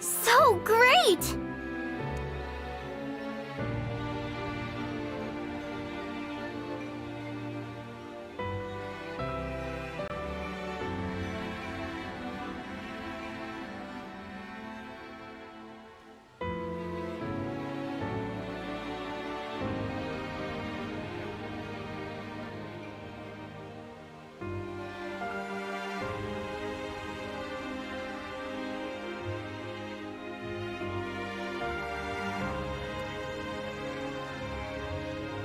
So great!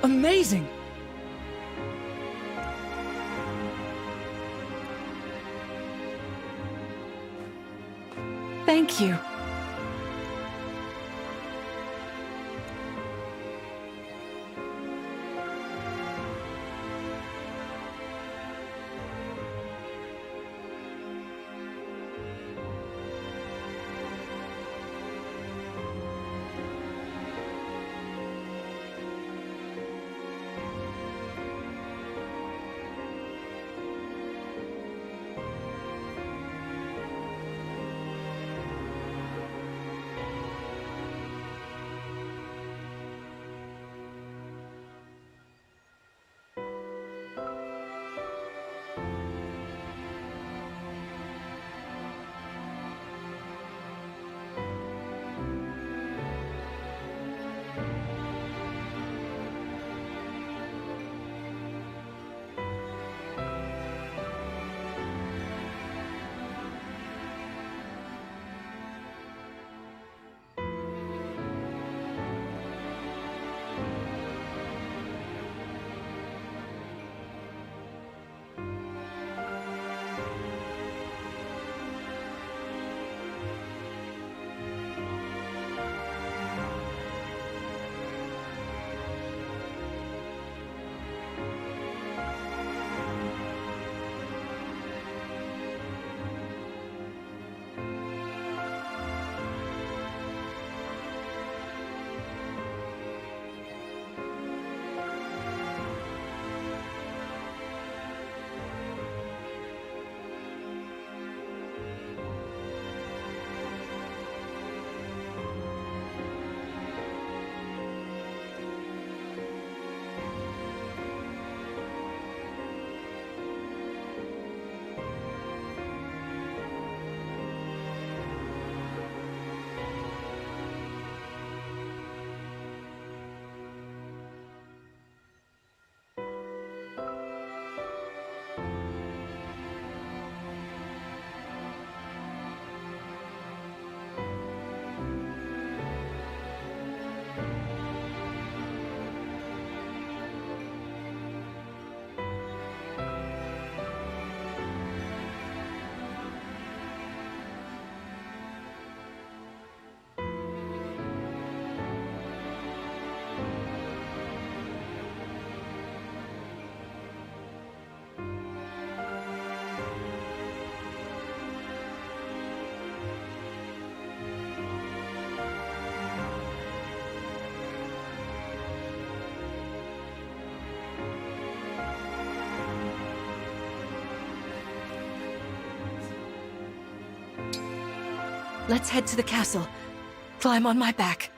Amazing! Thank you. Let's head to the castle. Climb on my back.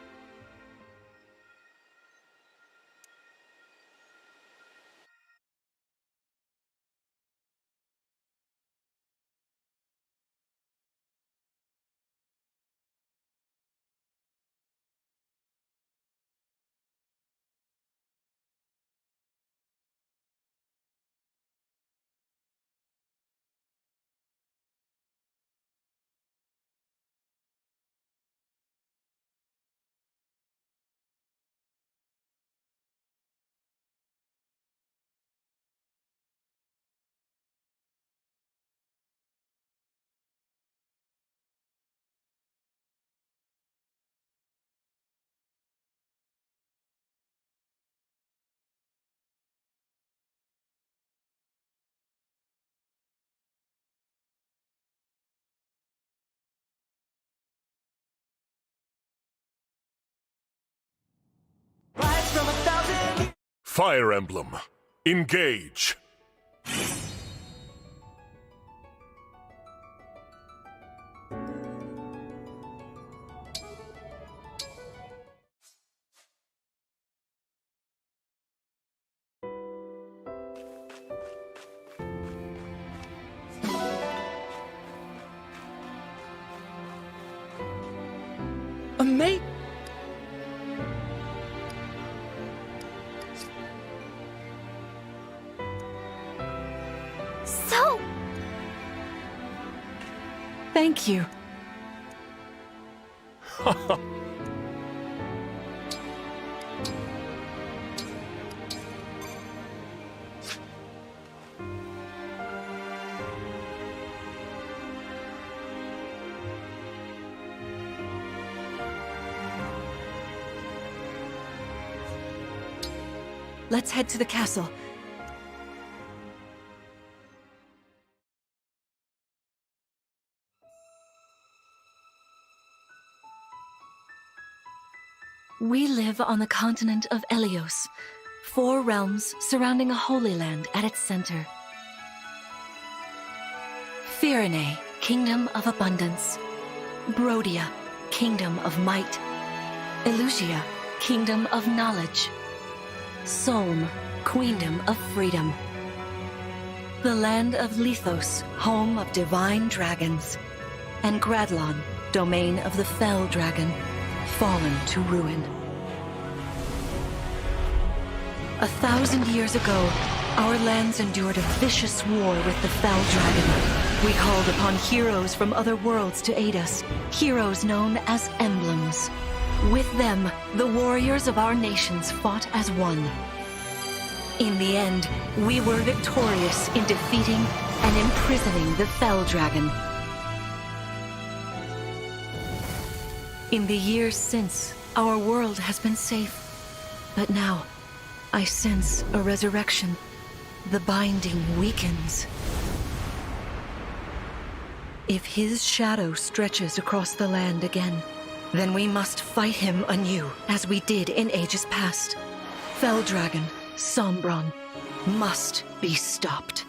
Fire Emblem. Engage. Mate? So, Thank you. Let's head to the castle. We live on the continent of Elios, 4 realms surrounding a holy land at its center. Firene, Kingdom of Abundance. Brodia, Kingdom of Might. Elusia, Kingdom of Knowledge. Solm, Queendom of Freedom. The land of Lithos, home of divine dragons. And Gradlon, domain of the fell dragon, fallen to ruin. 1,000 years ago, our lands endured a vicious war with the fell dragon. We called upon heroes from other worlds to aid us, heroes known as emblems. With them, the warriors of our nations fought as one. In the end, we were victorious in defeating and imprisoning the Fell Dragon. In the years since, our world has been safe. But now, I sense a resurrection. The binding weakens. If his shadow stretches across the land again, then we must fight him anew, as we did in ages past. Fell Dragon, Sombron, must be stopped.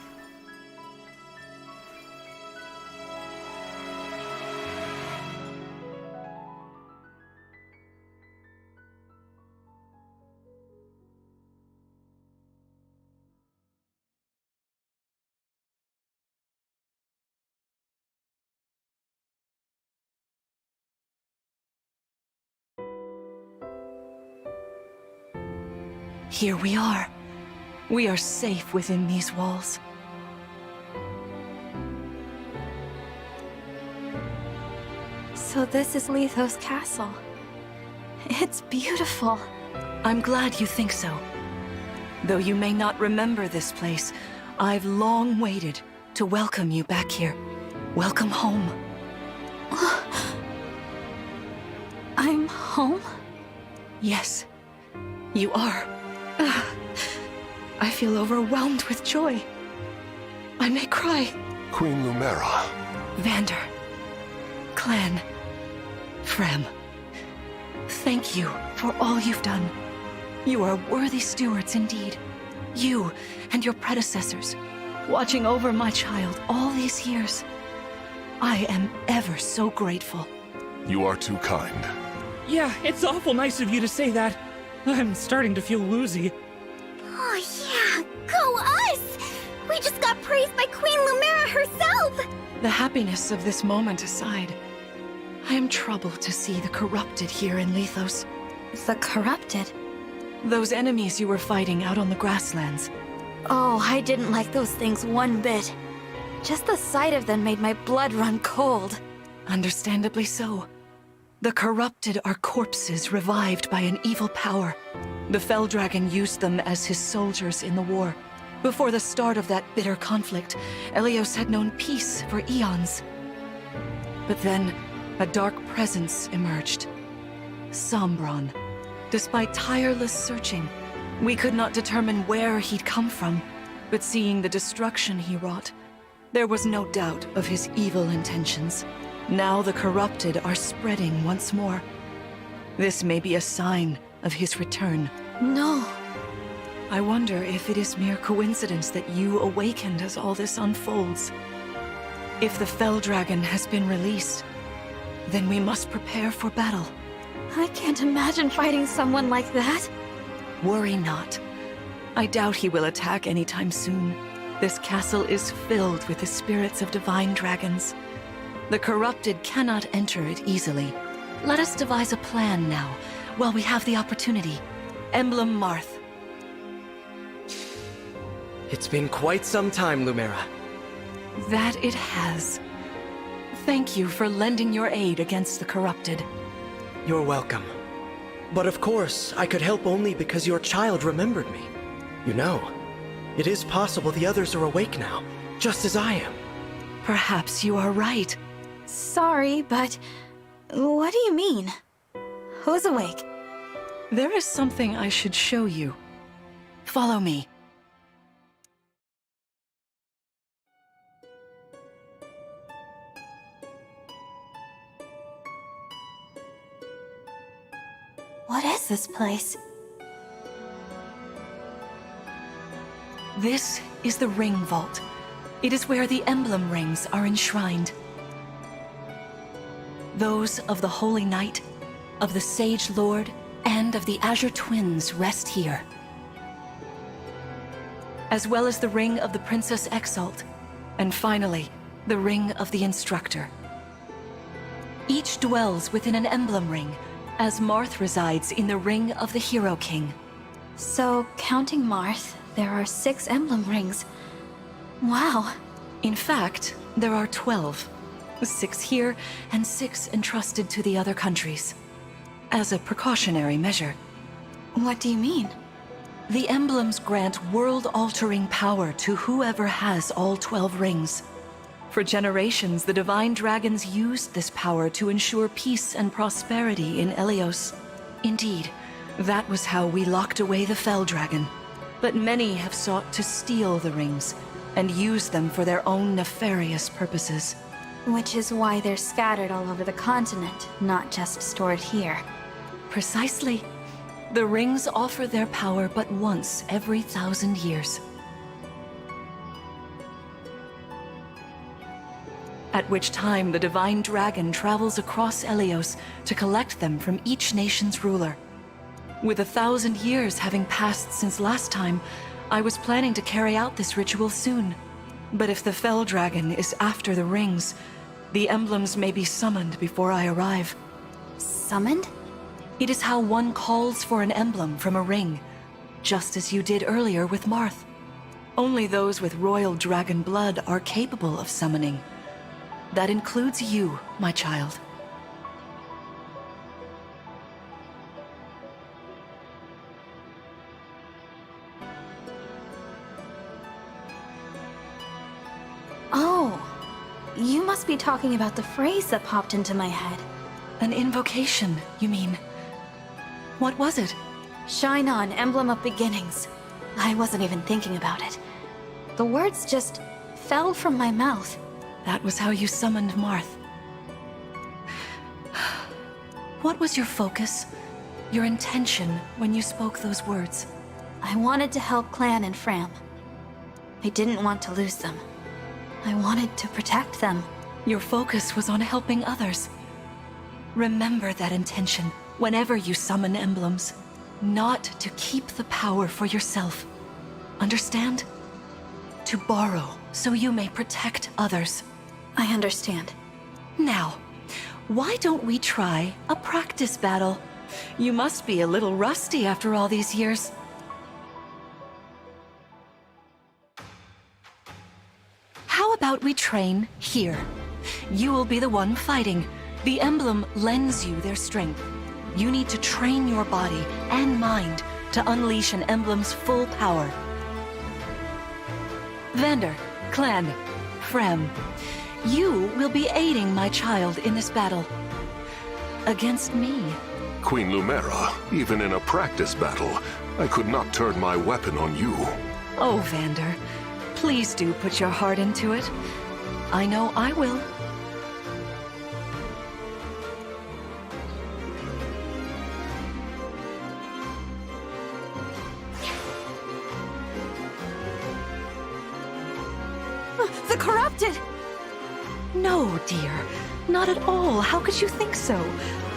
Here we are. We are safe within these walls. so this is Lithos Castle. It's beautiful. I'm glad you think so. Though you may not remember this place, I've long waited to welcome you back here. Welcome home. I'm home? Yes, you are. I feel overwhelmed with joy. I may cry. Queen Lumera. Vander, Clan, Frem, thank you for all you've done. You are worthy stewards indeed. You and your predecessors, watching over my child all these years. I am ever so grateful. You are too kind. Yeah, it's awful nice of you to say that. I'm starting to feel woozy. Oh yeah, go us! We just got praised by Queen Lumera herself! The happiness of this moment aside, I am troubled to see the corrupted here in Lithos. The corrupted? Those enemies you were fighting out on the grasslands. Oh, I didn't like those things one bit. Just the sight of them made my blood run cold. Understandably so. The corrupted are corpses revived by an evil power. The Fell Dragon used them as his soldiers in the war. Before the start of that bitter conflict, Elios had known peace for eons. But then, a dark presence emerged. Sombron. Despite tireless searching, we could not determine where he'd come from. But seeing the destruction he wrought, there was no doubt of his evil intentions. Now the corrupted are spreading once more. This may be a sign of his return. No. I wonder if it is mere coincidence that you awakened as all this unfolds. If the Fell Dragon has been released, then we must prepare for battle. I can't imagine fighting someone like that. Worry not. I doubt he will attack anytime soon. This castle is filled with the spirits of divine dragons. The corrupted cannot enter it easily. Let us devise a plan now, while we have the opportunity. Emblem Marth. It's been quite some time, Lumera. That it has. Thank you for lending your aid against the corrupted. You're welcome. But of course, I could help only because your child remembered me. You know, it is possible the others are awake now, just as I am. Perhaps you are right. Sorry, but what do you mean? Who's awake? There is something I should show you. Follow me. What is this place? This is the Ring Vault. It is where the emblem rings are enshrined. Those of the Holy Knight, of the Sage Lord, and of the Azure Twins rest here. As well as the Ring of the Princess Exalt, and finally, the Ring of the Instructor. Each dwells within an emblem ring, as Marth resides in the Ring of the Hero King. So, counting Marth, there are 6 emblem rings. Wow. In fact, there are 12. 6 here, and 6 entrusted to the other countries. As a precautionary measure. What do you mean? The emblems grant world-altering power to whoever has all 12 rings. For generations, the Divine Dragons used this power to ensure peace and prosperity in Elios. Indeed, that was how we locked away the Fell Dragon. But many have sought to steal the rings and use them for their own nefarious purposes. Which is why they're scattered all over the continent, not just stored here. Precisely. The rings offer their power but once every 1,000 years. At which time the Divine Dragon travels across Elios to collect them from each nation's ruler. With 1,000 years having passed since last time, I was planning to carry out this ritual soon. But if the Fell Dragon is after the rings, the emblems may be summoned before I arrive. Summoned? It is how one calls for an emblem from a ring, just as you did earlier with Marth. Only those with royal dragon blood are capable of summoning. That includes you, my child. Oh, you must be talking about the phrase that popped into my head. An invocation, you mean? What was it? Shine on, emblem of beginnings. I wasn't even thinking about it. The words just fell from my mouth. That was how you summoned Marth. What was your focus, your intention when you spoke those words? I wanted to help Clan and Fram. I didn't want to lose them. I wanted to protect them. Your focus was on helping others. Remember that intention whenever you summon emblems. Not to keep the power for yourself. Understand? To borrow so you may protect others. I understand. Now, why don't we try a practice battle? You must be a little rusty after all these years. How about we train here? You will be the one fighting. The emblem lends you their strength. You need to train your body and mind to unleash an emblem's full power. Vander, Clan, Frem, you will be aiding my child in this battle. Against me. Queen Lumera, even in a practice battle, I could not turn my weapon on you. Oh, Vander, please do put your heart into it. I know I will. The corrupted! No, dear. Not at all. How could you think so?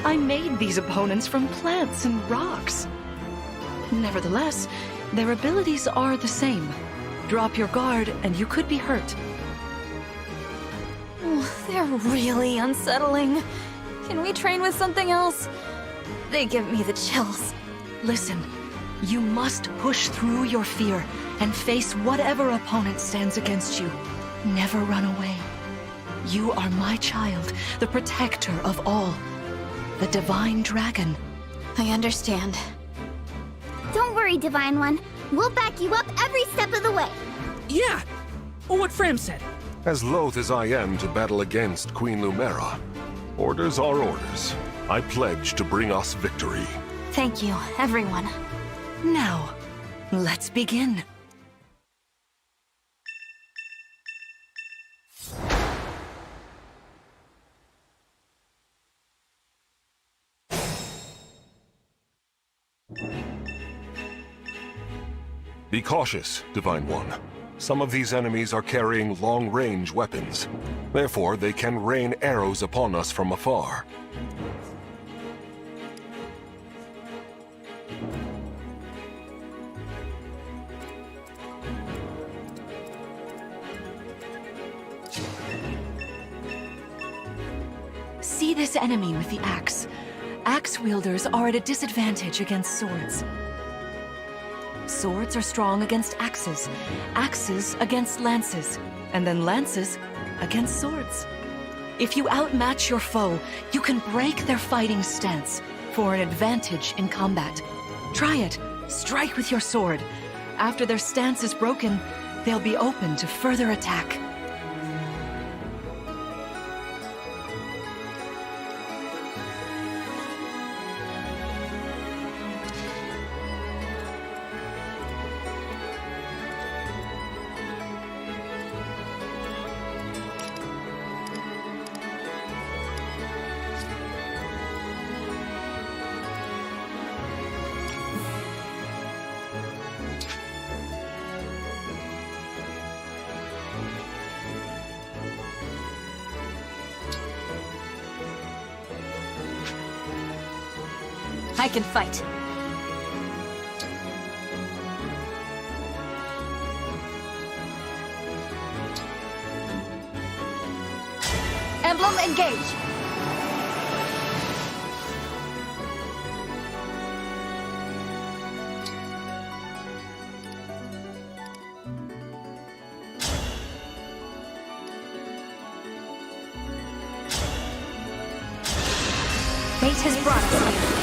I made these opponents from plants and rocks. Nevertheless, their abilities are the same. Drop your guard and you could be hurt. Oh, they're really unsettling. Can we train with something else? They give me the chills. Listen, you must push through your fear and face whatever opponent stands against you. Never run away. You are my child, the protector of all. The Divine Dragon. I understand. Don't worry, Divine One. We'll back you up every step of the way. Yeah! Or what Fram said. As loath as I am to battle against Queen Lumera, orders are orders. I pledge to bring us victory. Thank you, everyone. Now, let's begin. Be cautious, Divine One. Some of these enemies are carrying long-range weapons. Therefore, they can rain arrows upon us from afar. See this enemy with the axe. Axe wielders are at a disadvantage against swords. Swords are strong against axes, axes against lances, and then lances against swords. If you outmatch your foe, you can break their fighting stance for an advantage in combat. Try it. Strike with your sword. After their stance is broken, they'll be open to further attack. I can fight. Emblem engage! Fate has brought us here.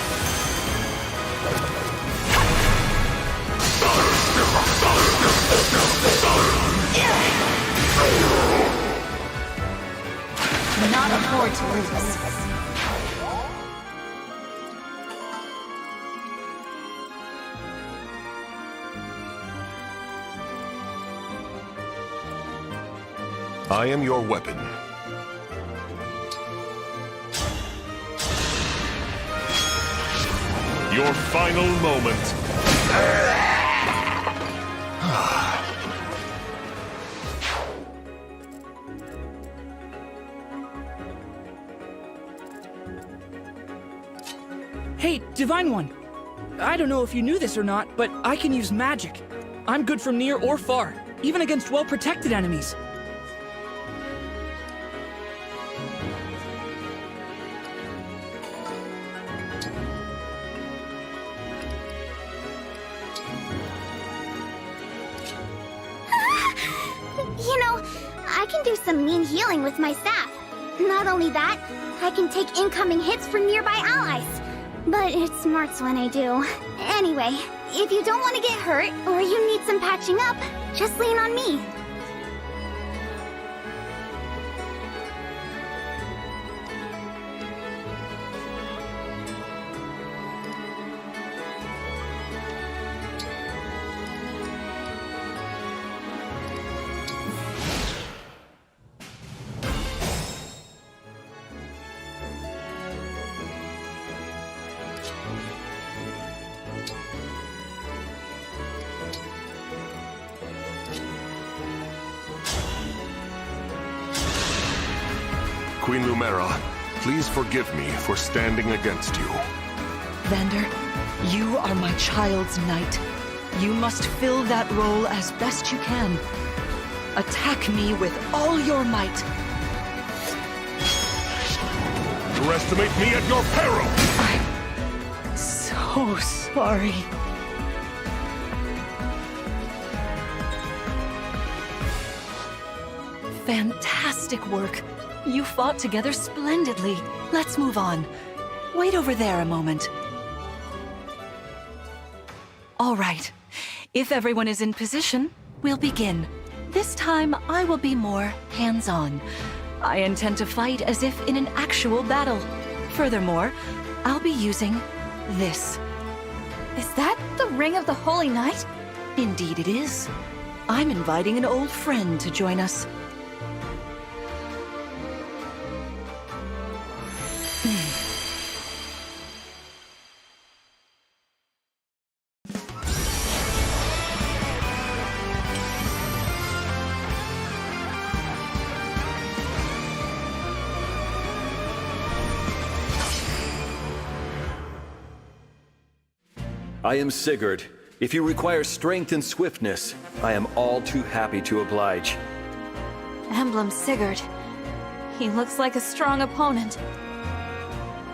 Not afford to lose. I am your weapon. Your final moment. Hey, Divine One. I don't know if you knew this or not, but I can use magic. I'm good from near or far, even against well-protected enemies. You know, I can do some mean healing with my staff. Not only that, I can take incoming hits from nearby allies. But it smarts when I do. Anyway, if you don't want to get hurt, or you need some patching up, just lean on me. Queen Lumera, please forgive me for standing against you. Vander, you are my child's knight. You must fill that role as best you can. Attack me with all your might. Underestimate me at your peril! I'm so sorry. Fantastic work. You fought together splendidly. Let's move on. Wait over there a moment. All right. If everyone is in position, we'll begin. This time, I will be more hands-on. I intend to fight as if in an actual battle. Furthermore, I'll be using this. Is that the Ring of the Holy Knight? Indeed it is. I'm inviting an old friend to join us. I am Sigurd. If you require strength and swiftness, I am all too happy to oblige. Emblem Sigurd. He looks like a strong opponent.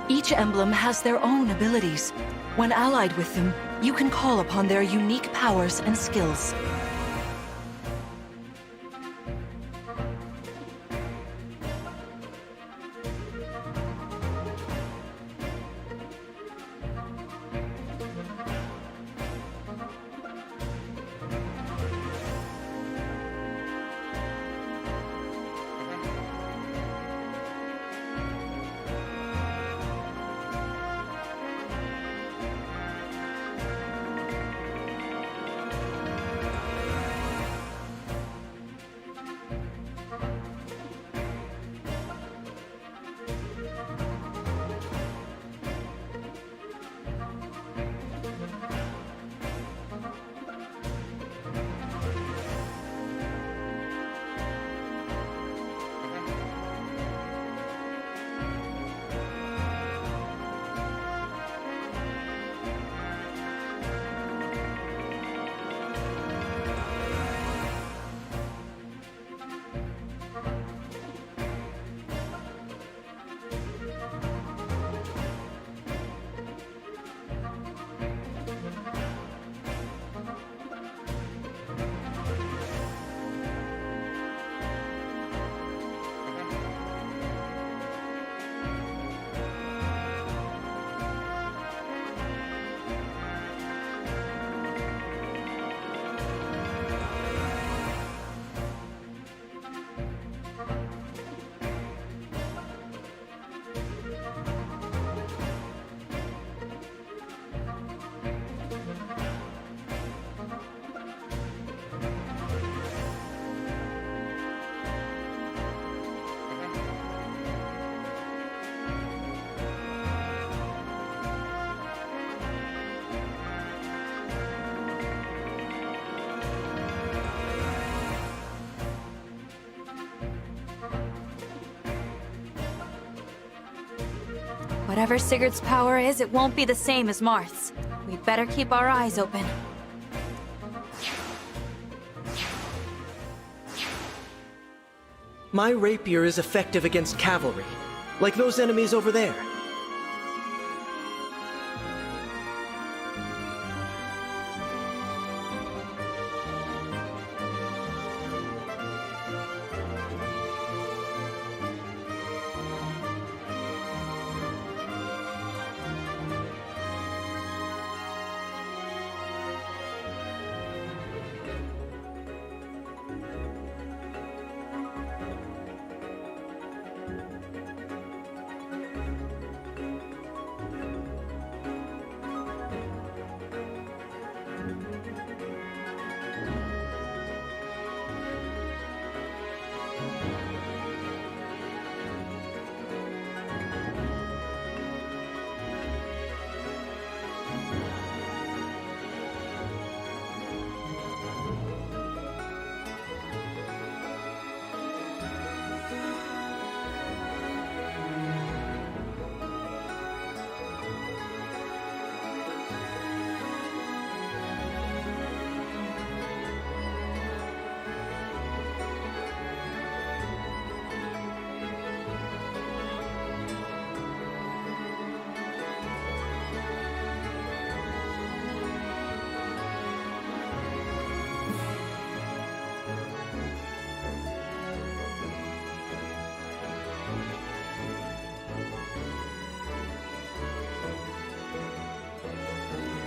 Each emblem has their own abilities. When allied with them, you can call upon their unique powers and skills. Whatever Sigurd's power is, it won't be the same as Marth's. We'd better keep our eyes open. My rapier is effective against cavalry, like those enemies over there.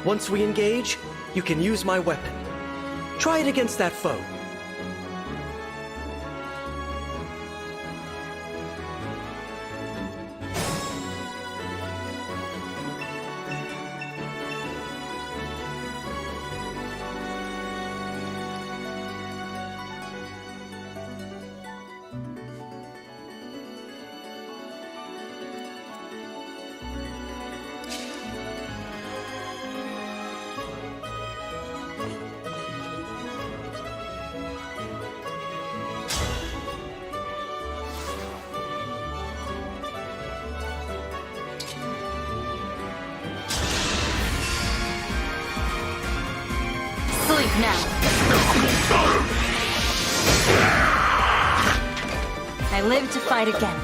Once we engage, you can use my weapon. Try it against that foe. Sleep now. I live to fight again.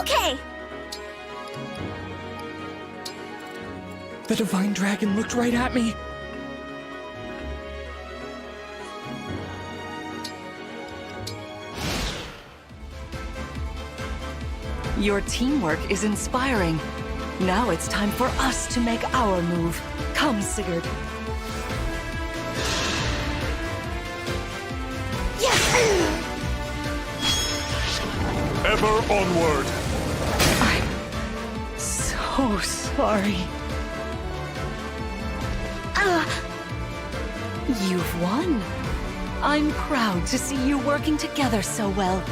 Okay! The Divine Dragon looked right at me. Your teamwork is inspiring. Now it's time for us to make our move. Come, Sigurd. Ever onward! I'm so sorry. You've won. I'm proud to see you working together so well.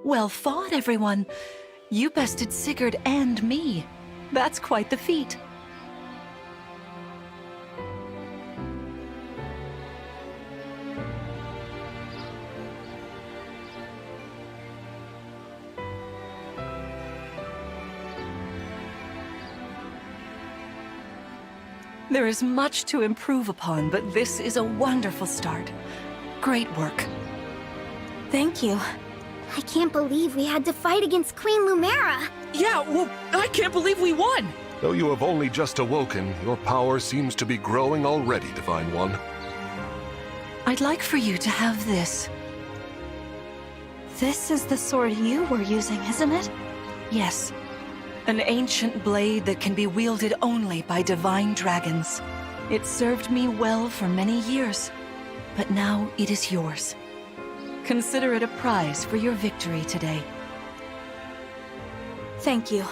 Well fought, everyone. You bested Sigurd and me. That's quite the feat. There is much to improve upon, but this is a wonderful start. Great work. Thank you. I can't believe we had to fight against Queen Lumera. Yeah, well, I can't believe we won! Though you have only just awoken, your power seems to be growing already, Divine One. I'd like for you to have this. This is the sword you were using, isn't it? Yes. An ancient blade that can be wielded only by divine dragons. It served me well for many years, but now it is yours. Consider it a prize for your victory today. Thank you.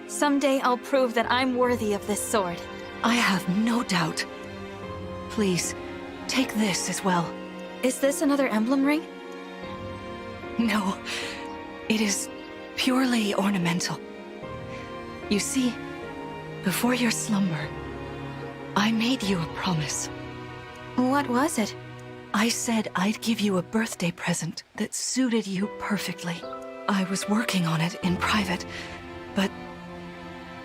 Someday I'll prove that I'm worthy of this sword. I have no doubt. Please, take this as well. Is this another emblem ring? No, it is purely ornamental. You see, before your slumber, I made you a promise. What was it? I said I'd give you a birthday present that suited you perfectly. I was working on it in private, but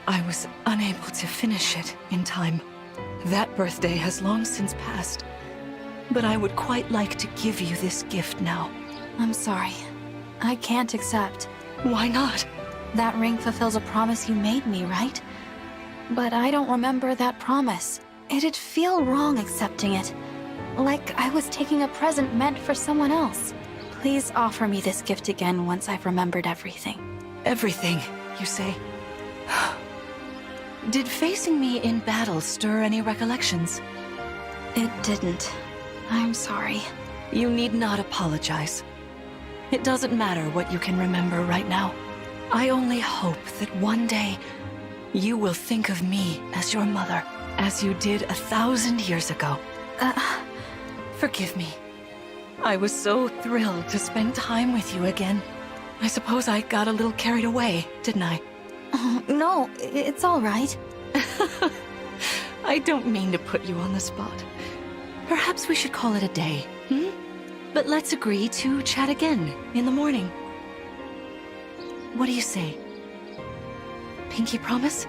I was unable to finish it in time. That birthday has long since passed, but I would quite like to give you this gift now. I'm sorry. I can't accept. Why not? That ring fulfills a promise you made me, right? But I don't remember that promise. It'd feel wrong accepting it. Like I was taking a present meant for someone else. Please offer me this gift again once I've remembered everything. Everything, you say? Did facing me in battle stir any recollections? It didn't. I'm sorry. You need not apologize. It doesn't matter what you can remember right now. I only hope that one day you will think of me as your mother. as you did 1,000 years ago. Forgive me. I was so thrilled to spend time with you again. I suppose I got a little carried away, didn't I? No, it's all right. I don't mean to put you on the spot. Perhaps we should call it a day, hmm? But let's agree to chat again in the morning. What do you say? Pinky promise?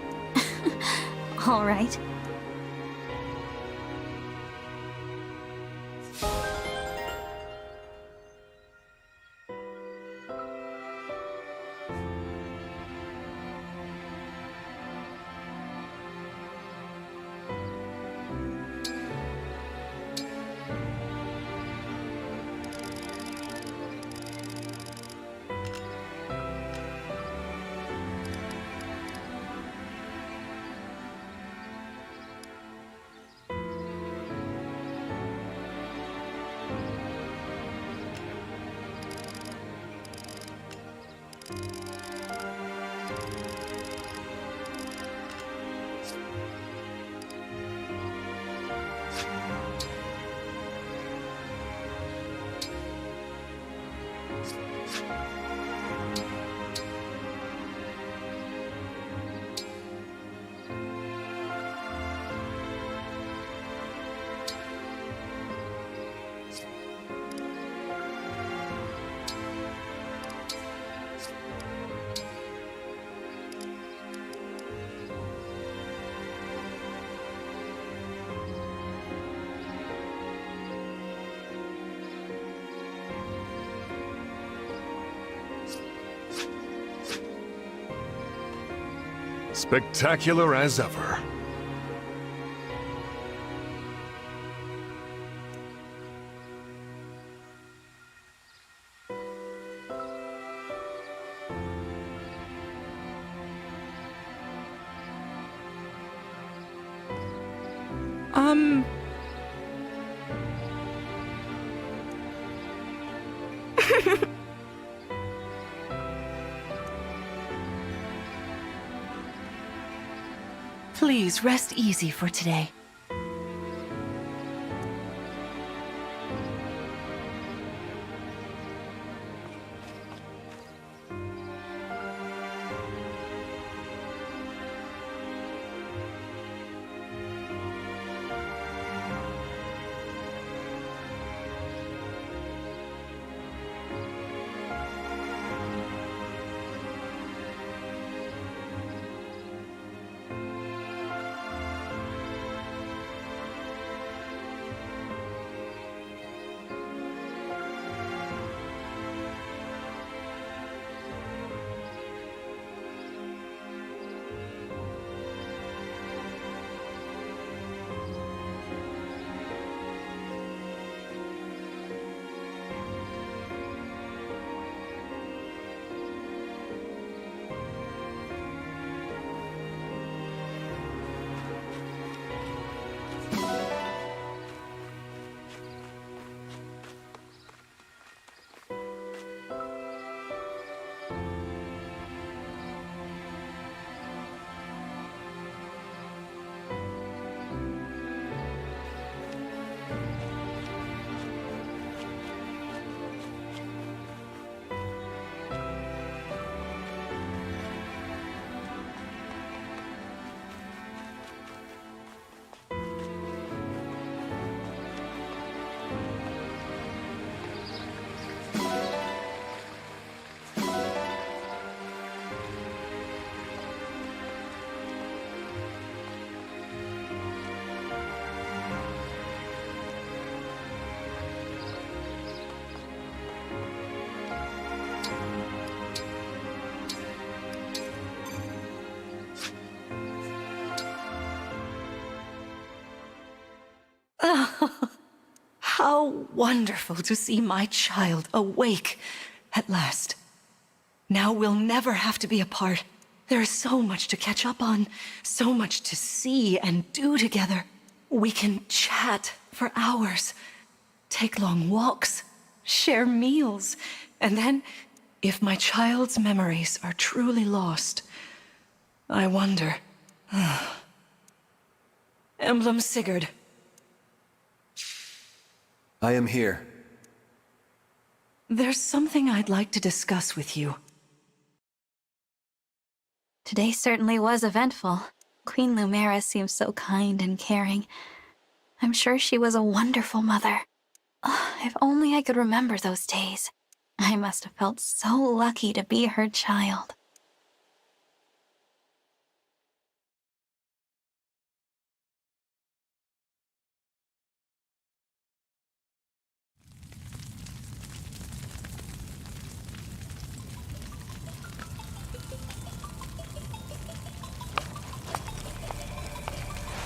All right. Spectacular as ever. Please rest easy for today. How wonderful to see my child awake at last. Now we'll never have to be apart. There is so much to catch up on, so much to see and do together. We can chat for hours, take long walks, share meals, and then, if my child's memories are truly lost, I wonder. Emblem Sigurd. I am here. There's something I'd like to discuss with you. Today certainly was eventful. Queen Lumera seems so kind and caring. I'm sure she was a wonderful mother. If only I could remember those days. I must have felt so lucky to be her child.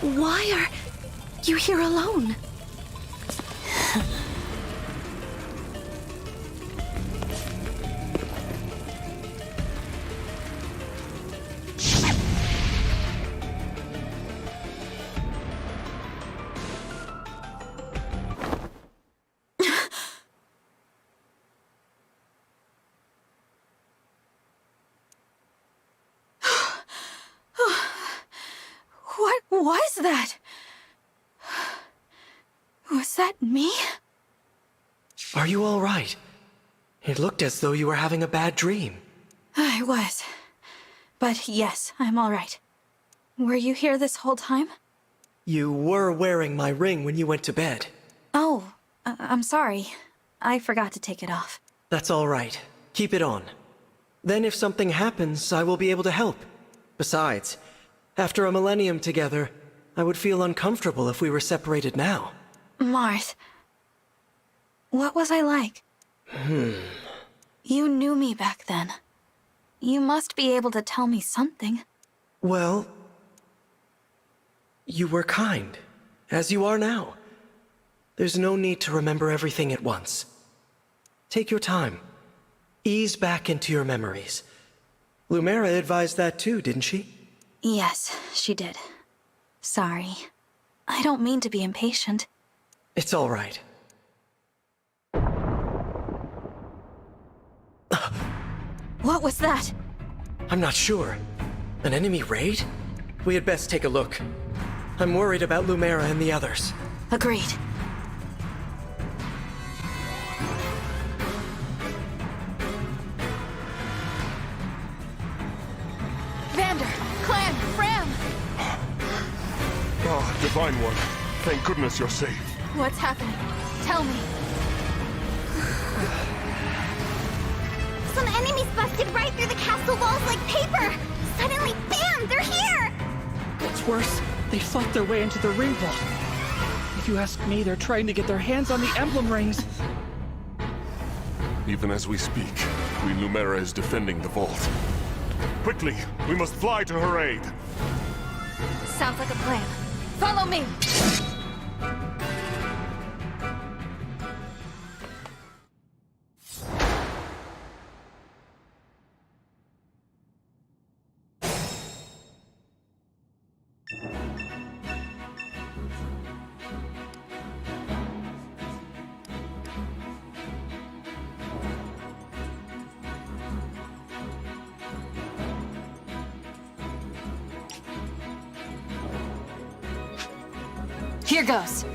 Why are you here alone? What was that? Was that me? Are you all right? It looked as though you were having a bad dream. I was. But yes, I'm all right. Were you here this whole time? You were wearing my ring when you went to bed. Oh, I'm sorry. I forgot to take it off. That's all right. Keep it on. Then if something happens, I will be able to help. Besides, after a millennium together, I would feel uncomfortable if we were separated now. Marth, what was I like? You knew me back then. You must be able to tell me something. Well, you were kind, as you are now. There's no need to remember everything at once. Take your time. Ease back into your memories. Lumera advised that too, didn't she? Yes, she did. Sorry. I don't mean to be impatient. It's all right. What was that? I'm not sure. An enemy raid? We had best take a look. I'm worried about Lumera and the others. Agreed. Vander, Clan, Fram! Ah, Divine One. Thank goodness you're safe. What's happening? Tell me. Some enemies busted right through the castle walls like paper! Suddenly, bam! They're here! What's worse, they fought their way into the ring vault. If you ask me, they're trying to get their hands on the emblem rings. Even as we speak, Queen Lumera is defending the vault. Quickly, we must fly to her aid. Sounds like a plan. Follow me! Here goes.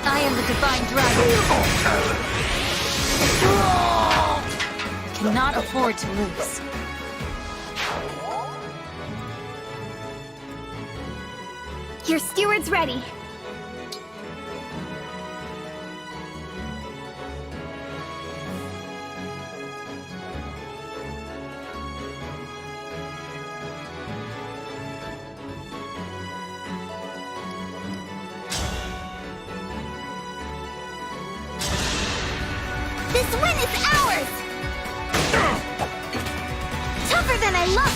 I am the Divine Dragon. Cannot afford to lose. Your steward's ready. This win is ours! Tougher than I look!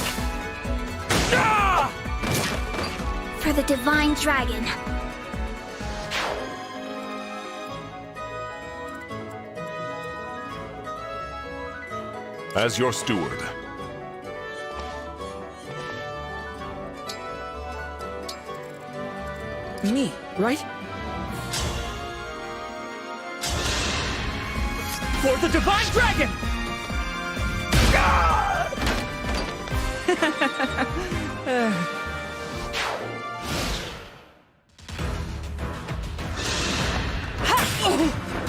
For the Divine Dragon. As your steward, Me, right? For the Divine Dragon!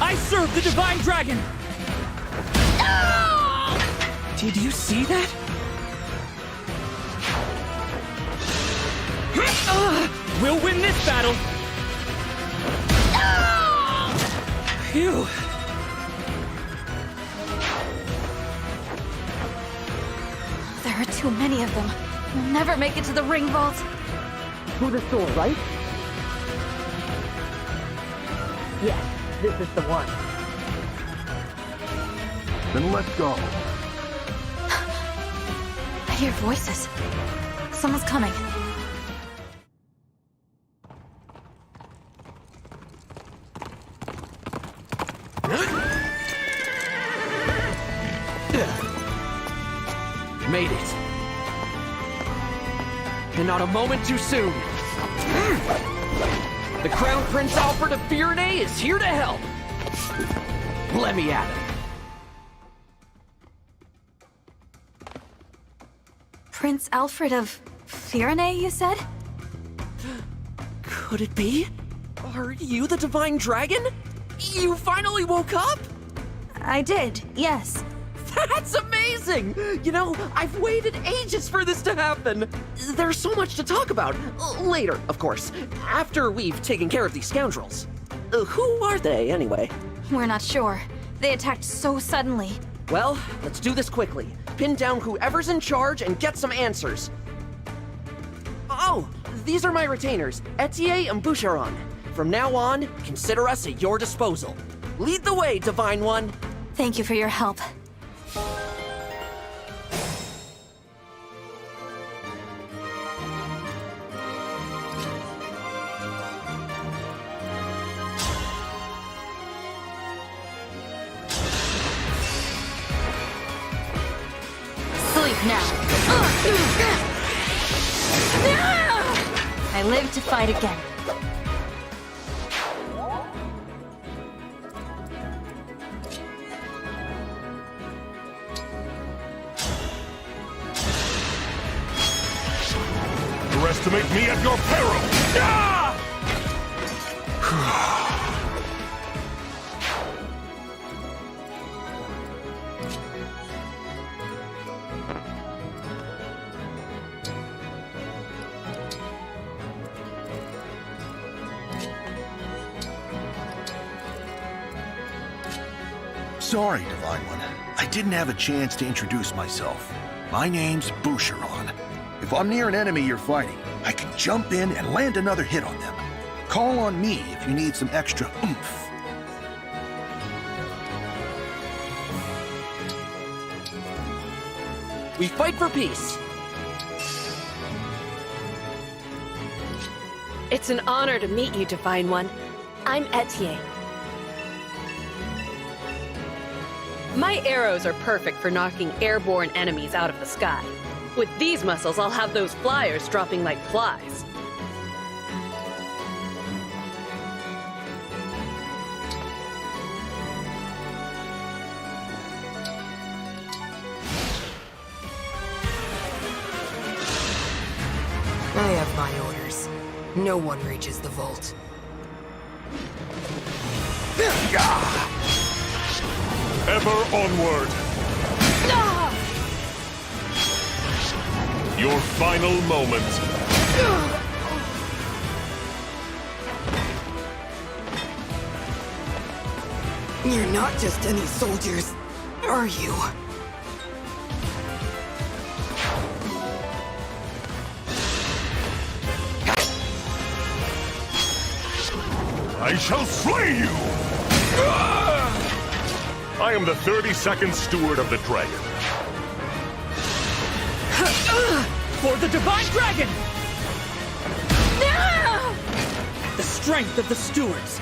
I serve the Divine Dragon! Did you see that? We'll win this battle! Phew! There are too many of them. We'll never make it to the ring vault. Through the door, right? Yes, this is the one. then let's go. I hear voices. Someone's coming. Made it. And not a moment too soon. The Crown Prince Alfred of Firenze is here to help. Let me at it. Prince Alfred of Firenze, you said? Could it be? Are you the Divine Dragon? You finally woke up? I did, yes. That's amazing! You know, I've waited ages for this to happen. There's so much to talk about. Later, of course, after we've taken care of these scoundrels. Who are they, anyway? We're not sure. They attacked so suddenly. Well, let's do this quickly. Pin down whoever's in charge and get some answers. Oh, these are my retainers, Etier and Boucheron. From now on, consider us at your disposal. Lead the way, Divine One. Thank you for your help. Sleep now. I live to fight again. Underestimate me at your peril! Sorry, Divine One. I didn't have a chance to introduce myself. My name's Boucheron. If I'm near an enemy you're fighting, I can jump in and land another hit on them. Call on me if you need some extra oomph. We fight for peace. It's an honor to meet you, Divine One. I'm Etier. My arrows are perfect for knocking airborne enemies out of the sky. With these muscles, I'll have those flyers dropping like flies. I have my orders. No one reaches the vault. Ever onward! Your final moment. You're not just any soldiers, are you? I shall slay you! I am the 32nd Steward of the Dragon. For the Divine Dragon! The strength of the stewards.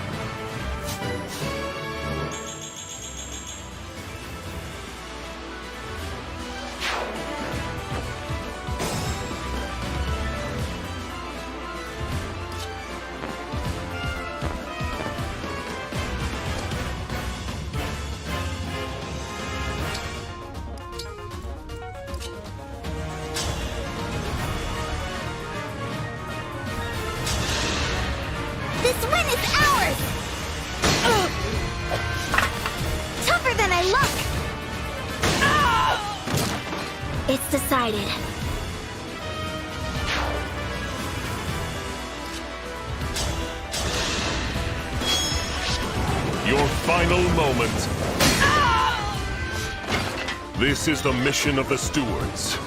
This win is ours! Tougher than I look! It's decided. Your final moment. This is the mission of the Stewards.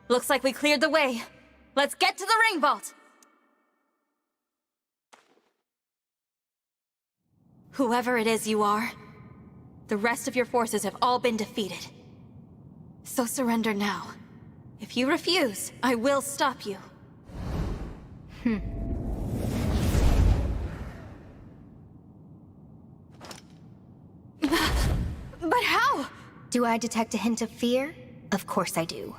Looks like we cleared the way. Let's get to the ring vault! Whoever it is you are, the rest of your forces have all been defeated. So surrender now. If you refuse, I will stop you. But how? Do I detect a hint of fear? Of course I do.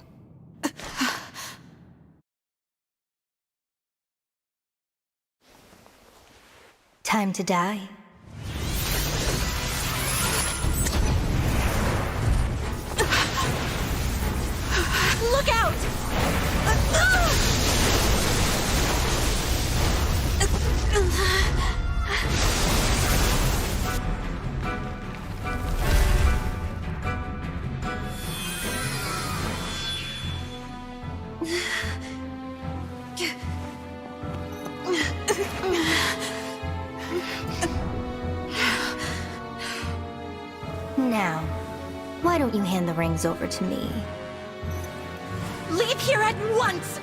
Time to die. Look out! Now, why don't you hand the rings over to me? Leave here at once!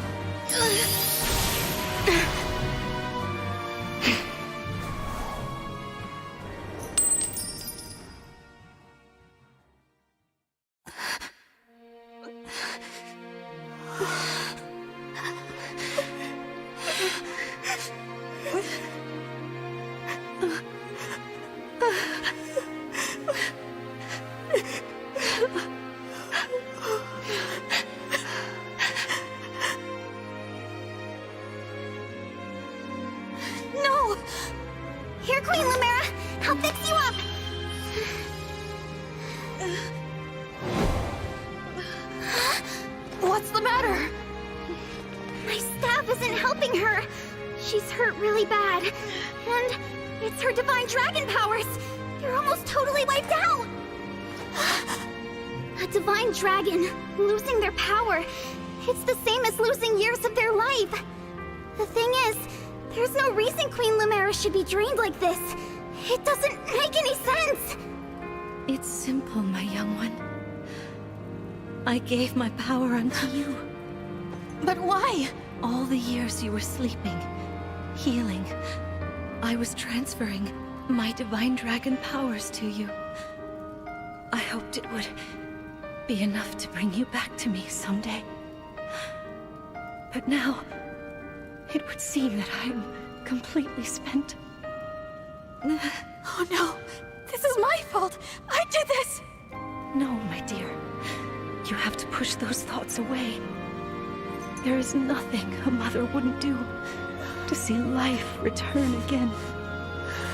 No! Here, Queen Lumera! I'll fix you up! What's the matter? My staff isn't helping her. She's hurt really bad. And it's her Divine Dragon powers. They're almost totally wiped out. A Divine Dragon, losing their power. It's the same as losing years of their life. The thing is, there's no reason Queen Lumera should be drained like this. It doesn't make any sense. It's simple, my young one. I gave my power unto you. But why? All the years you were sleeping, healing, I was transferring my Divine Dragon powers to you. I hoped it would be enough to bring you back to me someday. But now, it would seem that I am completely spent. Oh no! This is my fault! I did this! No, my dear. You have to push those thoughts away. There is nothing a mother wouldn't do to see life return again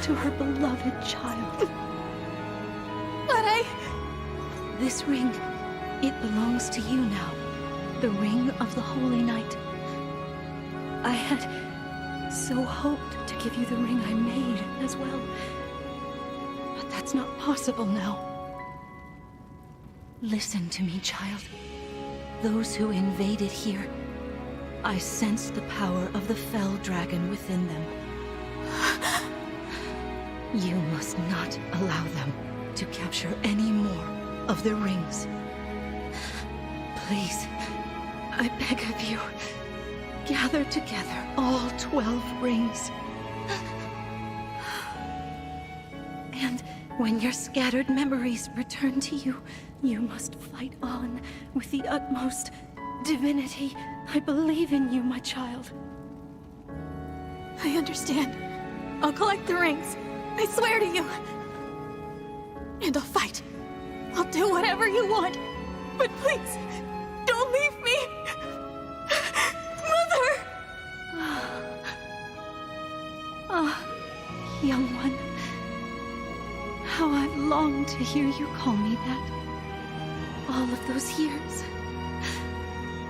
to her beloved child. But This ring, it belongs to you now. The ring of the Holy Knight. I had so hoped to give you the ring I made as well. But that's not possible now. Listen to me, child. Those who invaded here, I sensed the power of the Fell Dragon within them. You must not allow them to capture any more of the rings. Please, I beg of you, gather together all 12 rings. And when your scattered memories return to you, you must fight on with the utmost divinity. I believe in you, my child. I understand. I'll collect the rings. I swear to you. And I'll fight. I'll do whatever you want. But please, don't leave me. Mother! Ah, young one. How I've longed to hear you call me that. All of those years,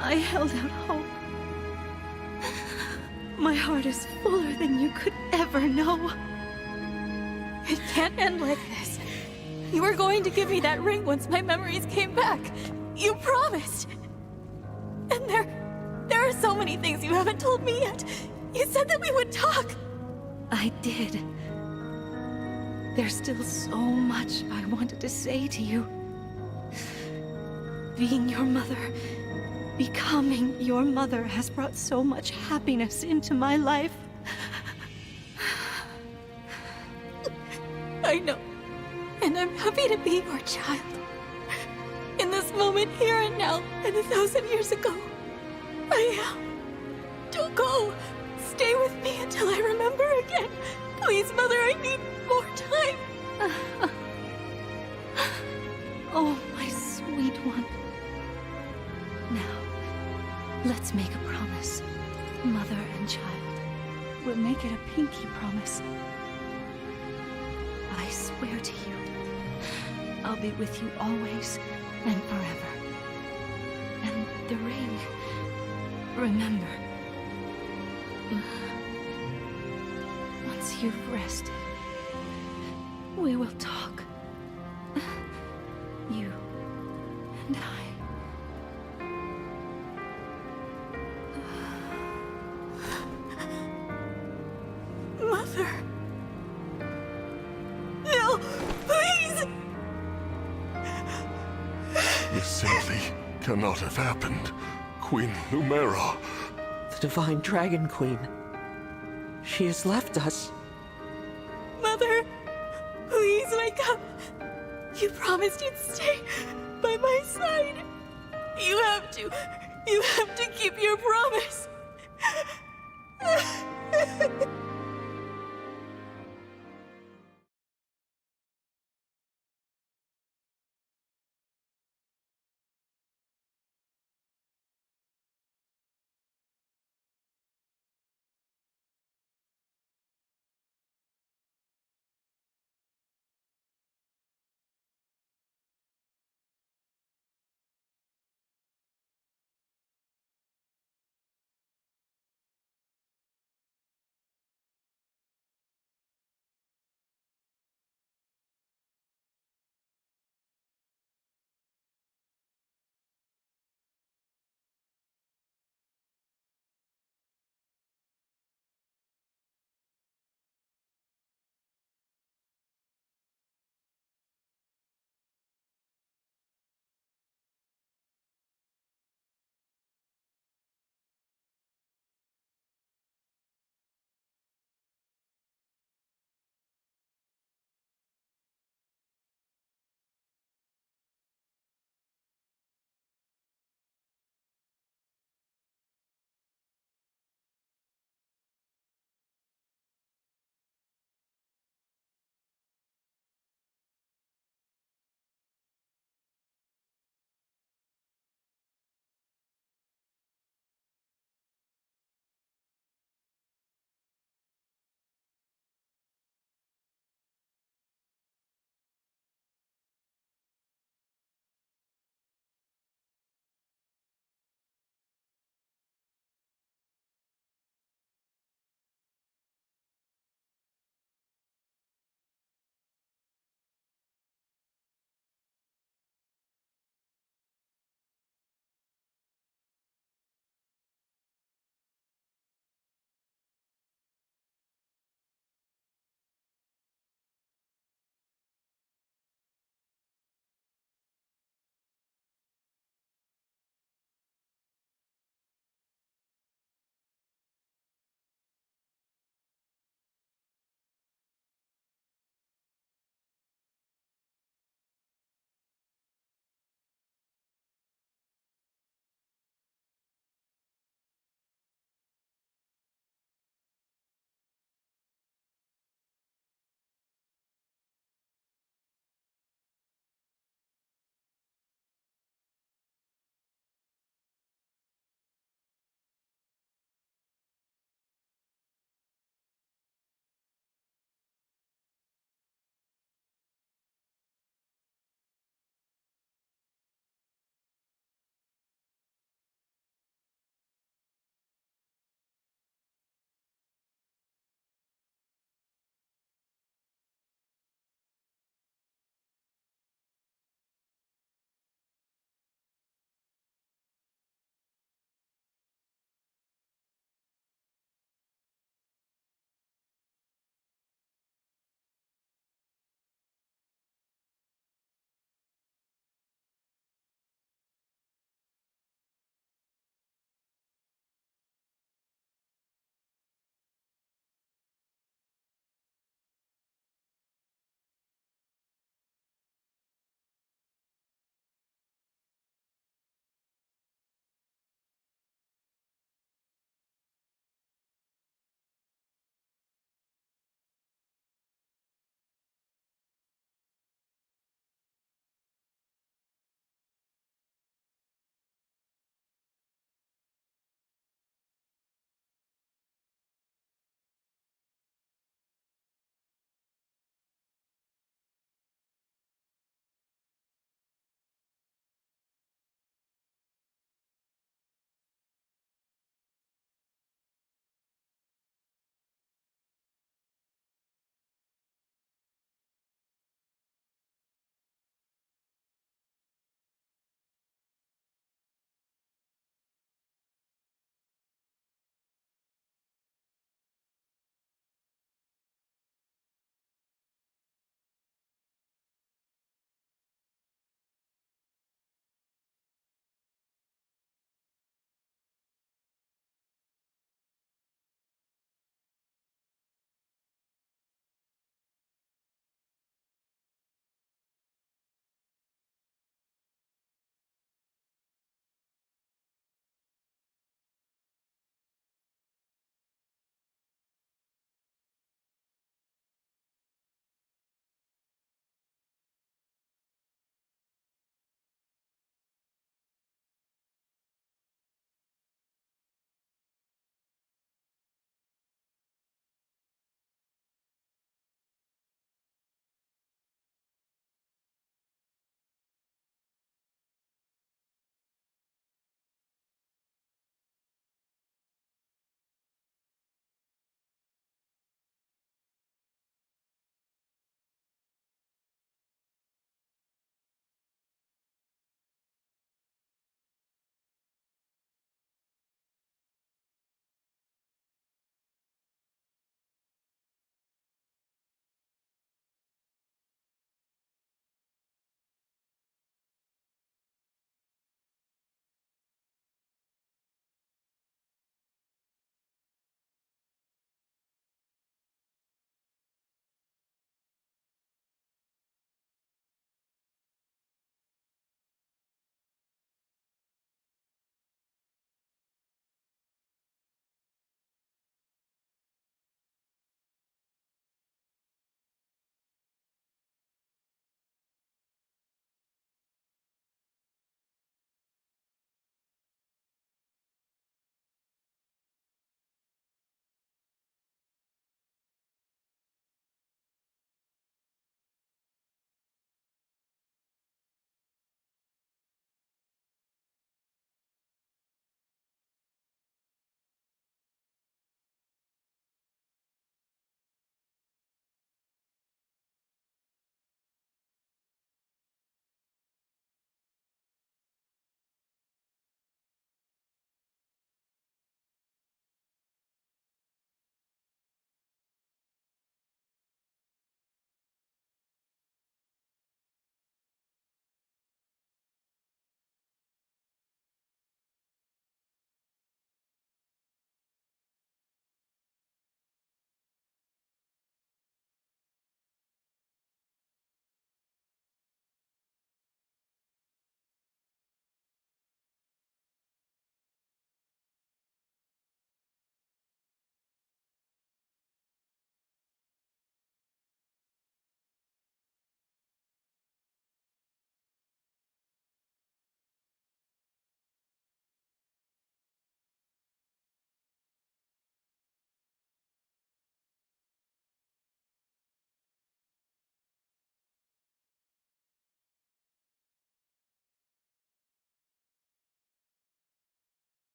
I held out hope. My heart is fuller than you could ever know. It can't end like this. You were going to give me that ring once my memories came back. You promised. And there are so many things you haven't told me yet. You said that we would talk. I did. There's still so much I wanted to say to you. Being your mother, becoming your mother has brought so much happiness into my life. I know. And I'm happy to be your child. In this moment, here and now, and 1,000 years ago. I am. Don't go. Stay with me until I remember again. Please, Mother, I need more time. Oh, my sweet one. Now, let's make a promise. Mother and child. We'll make it a pinky promise. I swear to you, I'll be with you always and forever. And the ring, remember. Once you've rested, we will talk. You and I. Mother. No, please! This simply cannot have happened. Queen Lumera. The Divine Dragon Queen. She has left us. Mother, please wake up. You promised you'd stay by my side. You have to keep your promise.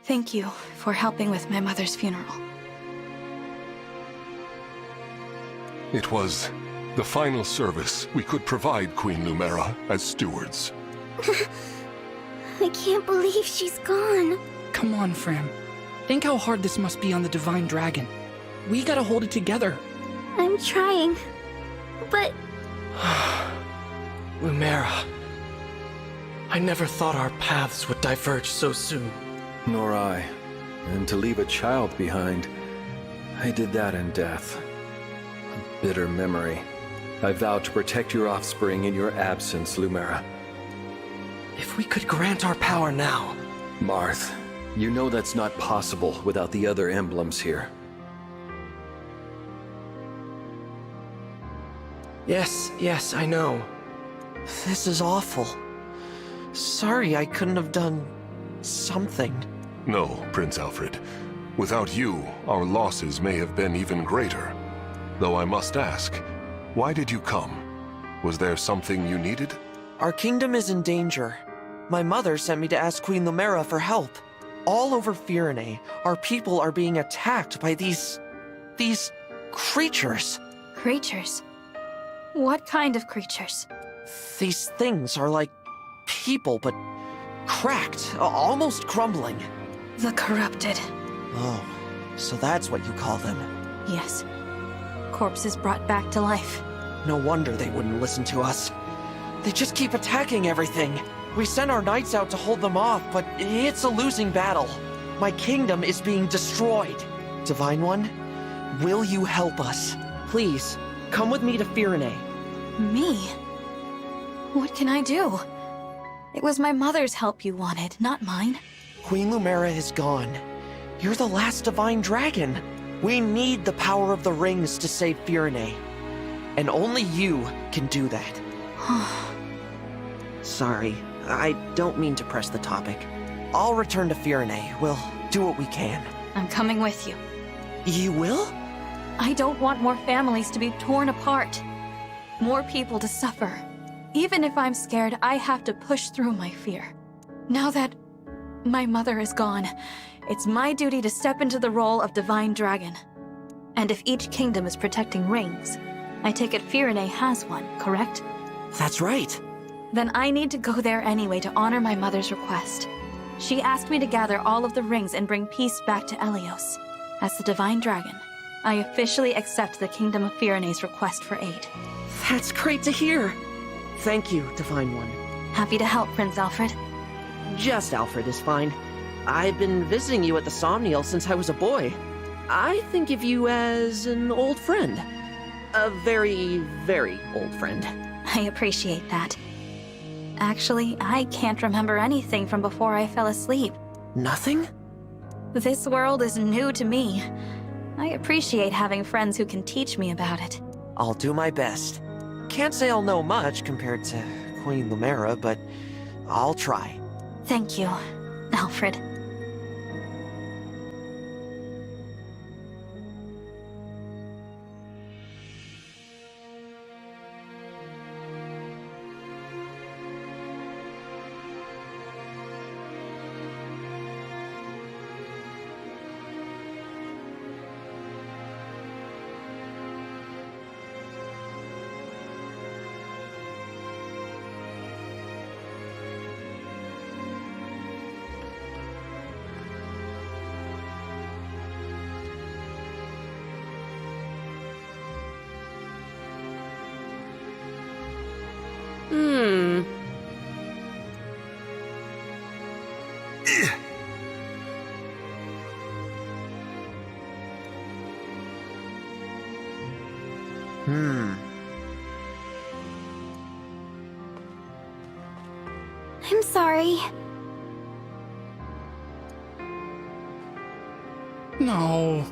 Thank you for helping with my mother's funeral. It was the final service we could provide Queen Lumera as stewards. I can't believe she's gone. Come on, Fram. Think how hard this must be on the Divine Dragon. We gotta hold it together. I'm trying. But Lumera. I never thought our paths would diverge so soon. Nor I. And to leave a child behind, I did that in death. A bitter memory. I vowed to protect your offspring in your absence, Lumera. If we could grant our power now. Marth, you know that's not possible without the other emblems here. Yes, I know. This is awful. Sorry I couldn't have done something. No, Prince Alfred. Without you, our losses may have been even greater. Though I must ask, why did you come? Was there something you needed? Our kingdom is in danger. My mother sent me to ask Queen Lumera for help. All over Firene, our people are being attacked by these creatures. Creatures? What kind of creatures? These things are like people, but cracked, almost crumbling. The corrupted. Oh, so that's what you call them. Yes. Corpses brought back to life. No wonder they wouldn't listen to us. They just keep attacking everything. We sent our knights out to hold them off, but it's a losing battle. My kingdom is being destroyed. Divine One, will you help us? Please, come with me to Firene. Me? What can I do? It was my mother's help you wanted, not mine. Queen Lumera is gone. You're the last Divine Dragon. We need the power of the rings to save Firene. And only you can do that. Sorry, I don't mean to press the topic. I'll return to Firene. We'll do what we can. I'm coming with you. You will? I don't want more families to be torn apart. More people to suffer. Even if I'm scared, I have to push through my fear. Now that my mother is gone, it's my duty to step into the role of Divine Dragon. And if each kingdom is protecting rings, I take it Firene has one, correct? That's right. Then I need to go there anyway to honor my mother's request. She asked me to gather all of the rings and bring peace back to Elios. As the Divine Dragon, I officially accept the Kingdom of Firene's request for aid. That's great to hear. Thank you, Divine One. Happy to help, Prince Alfred. Just Alfred is fine. I've been visiting you at the Somniel since I was a boy. I think of you as an old friend. A very, very old friend. I appreciate that. Actually, I can't remember anything from before I fell asleep. Nothing? This world is new to me. I appreciate having friends who can teach me about it. I'll do my best. Can't say I'll know much compared to Queen Lumera, but I'll try. Thank you, Alfred. I'm sorry. No.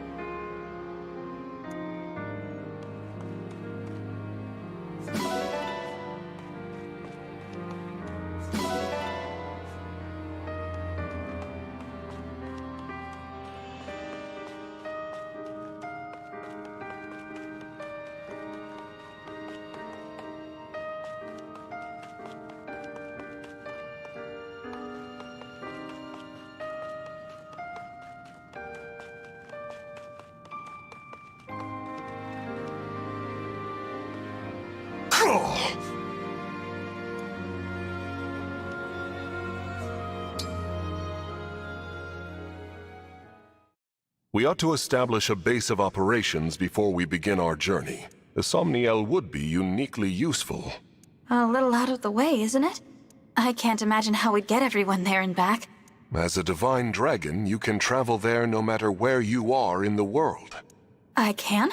We ought to establish a base of operations before we begin our journey. The Somniel would be uniquely useful. A little out of the way, isn't it? I can't imagine how we'd get everyone there and back. As a divine dragon, you can travel there no matter where you are in the world. I can?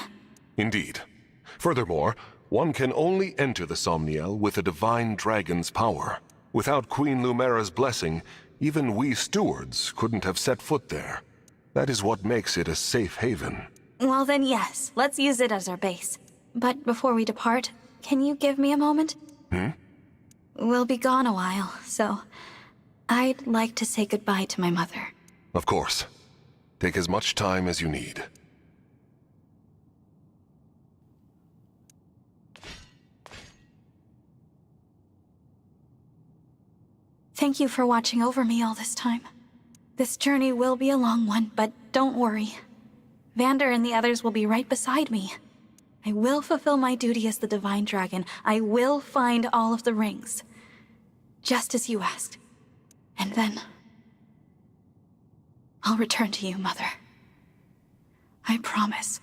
Indeed. Furthermore, one can only enter the Somniel with a divine dragon's power. Without Queen Lumera's blessing, even we stewards couldn't have set foot there. That is what makes it a safe haven. Well then, yes. Let's use it as our base. But before we depart, can you give me a moment? We'll be gone a while, so I'd like to say goodbye to my mother. Of course. Take as much time as you need. Thank you for watching over me all this time. This journey will be a long one, but don't worry. Vander and the others will be right beside me. I will fulfill my duty as the Divine Dragon. I will find all of the rings. Just as you asked. And then I'll return to you, Mother. I promise.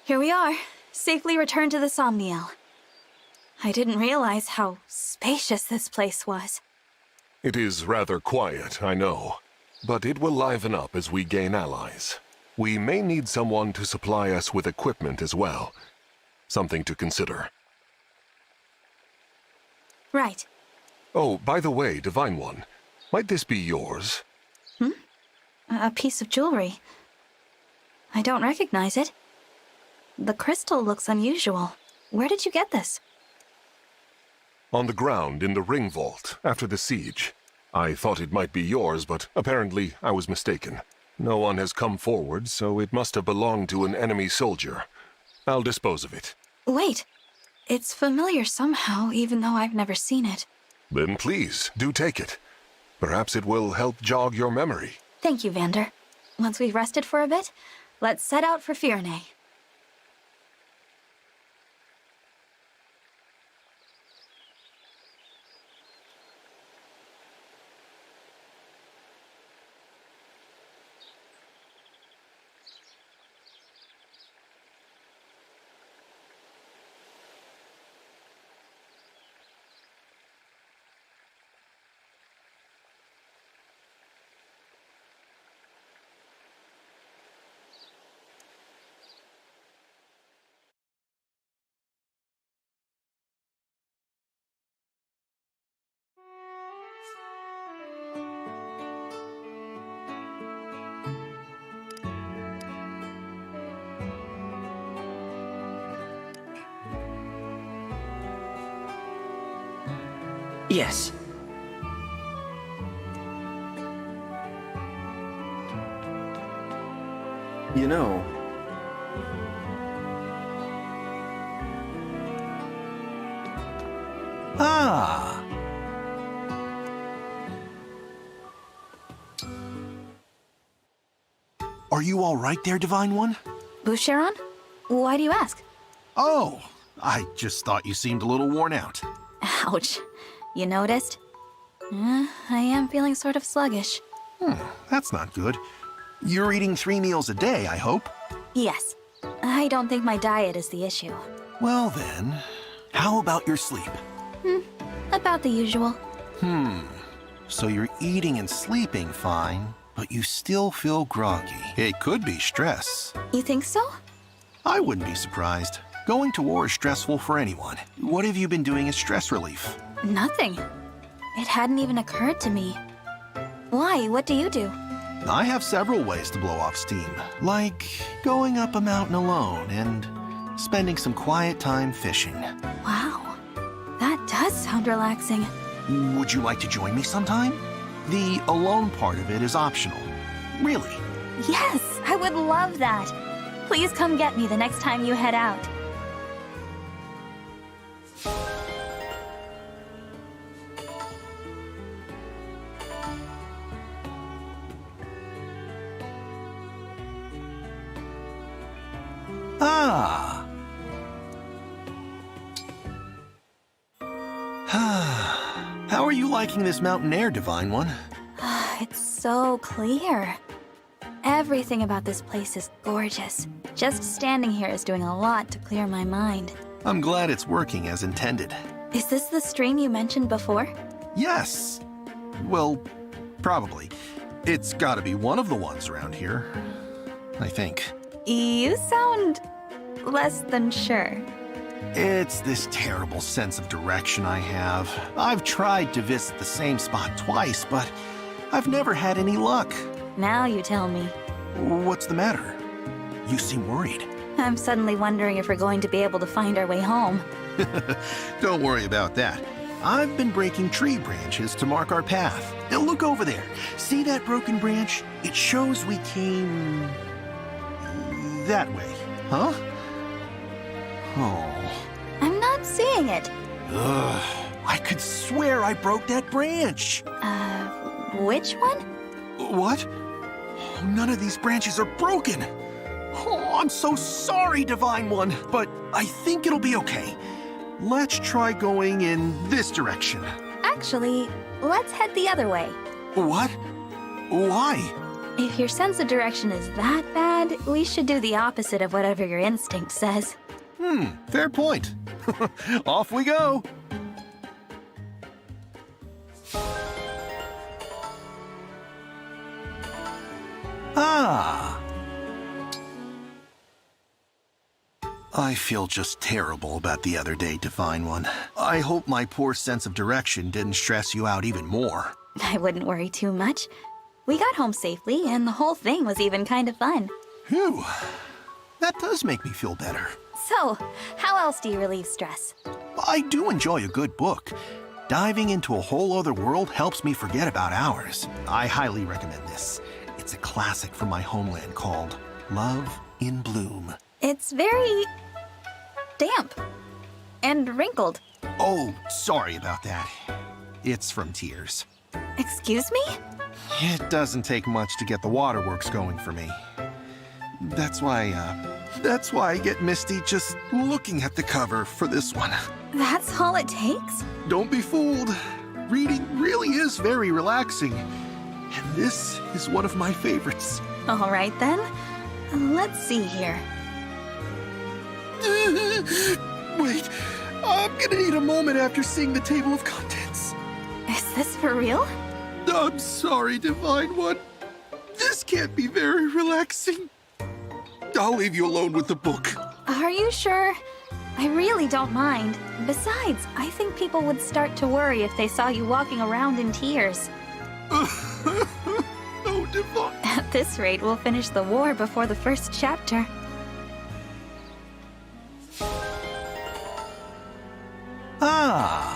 Here we are, safely returned to the Somniel. I didn't realize how spacious this place was. It is rather quiet, I know. But it will liven up as we gain allies. We may need someone to supply us with equipment as well. Something to consider. Right. Oh, by the way, Divine One, might this be yours? A piece of jewelry. I don't recognize it. The crystal looks unusual. Where did you get this? On the ground in the ring vault, after the siege. I thought it might be yours, but apparently I was mistaken. No one has come forward, so it must have belonged to an enemy soldier. I'll dispose of it. Wait. It's familiar somehow, even though I've never seen it. Then please, do take it. Perhaps it will help jog your memory. Thank you, Vander. Once we've rested for a bit, let's set out for Firene. Yes. You know, Ah! Are you all right there, Divine One? Boucheron? Why do you ask? Oh, I just thought you seemed a little worn out. Ouch. You noticed? I am feeling sort of sluggish. That's not good. You're eating 3 meals a day, I hope? Yes. I don't think my diet is the issue. Well then, how about your sleep? About the usual. So you're eating and sleeping fine, but you still feel groggy. It could be stress. You think so? I wouldn't be surprised. Going to war is stressful for anyone. What have you been doing as stress relief? Nothing. It hadn't even occurred to me. Why? What do you do? I have several ways to blow off steam, like going up a mountain alone and spending some quiet time fishing. Wow. That does sound relaxing. Would you like to join me sometime? The alone part of it is optional. Really. Yes, I would love that. Please come get me the next time you head out. Ah. How are you liking this mountain air, Divine One? It's so clear. Everything about this place is gorgeous. Just standing here is doing a lot to clear my mind. I'm glad it's working as intended. Is this the stream you mentioned before? Yes. Well, probably. It's gotta be one of the ones around here. I think. You sound less than sure. It's this terrible sense of direction I have. I've tried to visit the same spot twice, but I've never had any luck. Now you tell me. What's the matter? You seem worried. I'm suddenly wondering if we're going to be able to find our way home. Don't worry about that. I've been breaking tree branches to mark our path. Now look over there. See that broken branch? It shows we came... that way, huh? Oh. I'm not seeing it. Ugh. I could swear I broke that branch. Which one? What? Oh, none of these branches are broken. Oh, I'm so sorry, Divine One, but I think it'll be okay. Let's try going in this direction. Actually, let's head the other way. What? Why? If your sense of direction is that bad, we should do the opposite of whatever your instinct says. Fair point. Off we go. Ah. I feel just terrible about the other day, Divine One. I hope my poor sense of direction didn't stress you out even more. I wouldn't worry too much. We got home safely, and the whole thing was even kind of fun. Phew. That does make me feel better. So, how else do you relieve stress? I do enjoy a good book. Diving into a whole other world helps me forget about ours. I highly recommend this. It's a classic from my homeland called Love in Bloom. It's very... damp. And wrinkled. Oh, sorry about that. It's from Tears. Excuse me? It doesn't take much to get the waterworks going for me. That's why I get misty just looking at the cover for this one. That's all it takes? Don't be fooled. Reading really is very relaxing. And this is one of my favorites. All right then. Let's see here. Wait, I'm gonna need a moment after seeing the table of contents. Is this for real? I'm sorry, Divine One. This can't be very relaxing. I'll leave you alone with the book. Are you sure? I really don't mind. Besides, I think people would start to worry if they saw you walking around in tears. Oh, Divine. At this rate, we'll finish the war before the first chapter. Ah.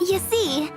You see,